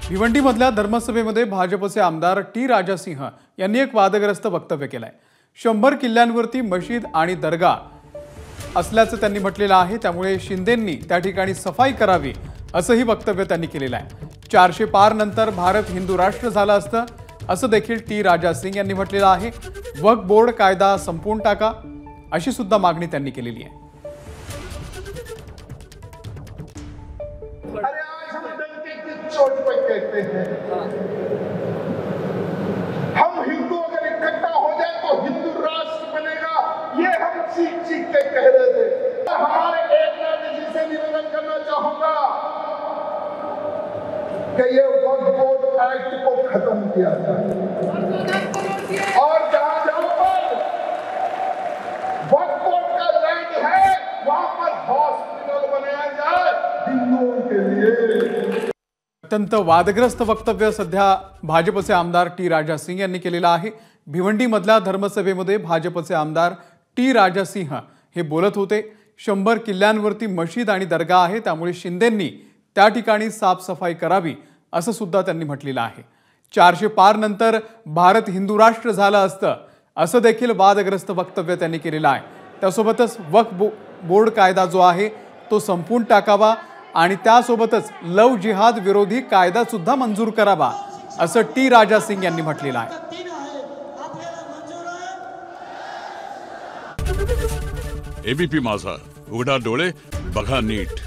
भिवंडीमधल्या धर्मसभेमध्ये भाजपचे आमदार टी राजा सिंह यांनी एक वादग्रस्त वक्तव्य केलंय। 100 किल्ल्यांवरती मशीद आणि दर्गा असल्याचं त्यांनी म्हटलेलं आहे, त्यामुळे शिंदेंनी त्या ठिकाणी सफाई करावी असंही वक्तव्य त्यांनी केलेलं आहे। 400 पार नंतर भारत हिंदू राष्ट्र झालं असतं असं देखील टी राजा सिंह यांनी म्हटलेलं आहे। वक्फ बोर्ड कायदा संपवून टाका अशी सुद्धा मागणी त्यांनी केलेली आहे। चोट पर कहते हैं हम हिंदू अगर इकट्ठा हो जाए तो हिंदू राष्ट्र बनेगा, ये हम चीख के कह रहे थे। हमारे एकनाथ जी से निवेदन करना चाहूंगा कि ये वक्फ बोर्ड एक्ट को खत्म किया जाए और जहां जहां पर वक्फ बोर्ड का लैंड है वहां पर हॉस्पिटल बनाया जाए हिंदुओं के लिए। अत्यंत वादग्रस्त वक्तव्य सध्या भाजपचे आमदार टी राजा सिंह यांनी केलेलं आहे। भिवंडीमधल्या धर्मसभेमध्ये भाजपचे आमदार टी राजा सिंह हे बोलत होते। 100 किल्ल्यांवरती मशीद आणि दर्गा आहे, त्यामुळे शिंदेंनी त्या ठिकाणी साफसफाई करावी असं सुद्धा त्यांनी म्हटलेलं आहे। 400 पार नंतर भारत हिंदू राष्ट्र झालं असतं असं देखील वादग्रस्त वक्तव्य त्यांनी केलेलं आहे। त्यासोबतच वक्फ बोर्ड कायदा जो आहे तो संपवून टाकावा आणि त्यासोबतच लव जिहाद विरोधी कायदा सुद्धा मंजूर करावा असं टी राजा सिंह यांनी म्हटलेलं आहे। एबीपी माझा, उघडा डोळे बघा नीट।